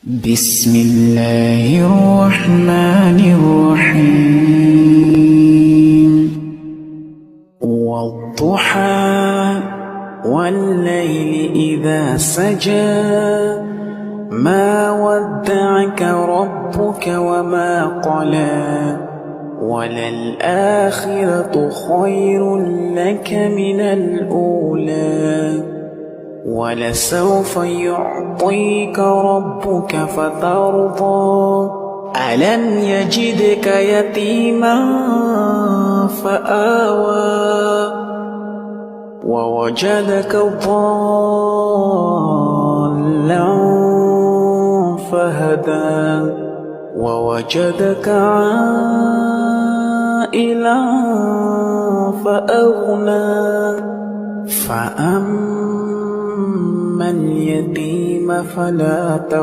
بسم الله الرحمن الرحيم والضحى والليل إذا سجى ما ودعك ربك وما قلى وللآخرة خير لك من الأولى ولسوف يعطيك ربك فترضى ألم يجدك يتيما فآوى ووجدك ضالا فهدى ووجدك عائلا فأغنى فأما اليتيم فلا تقهر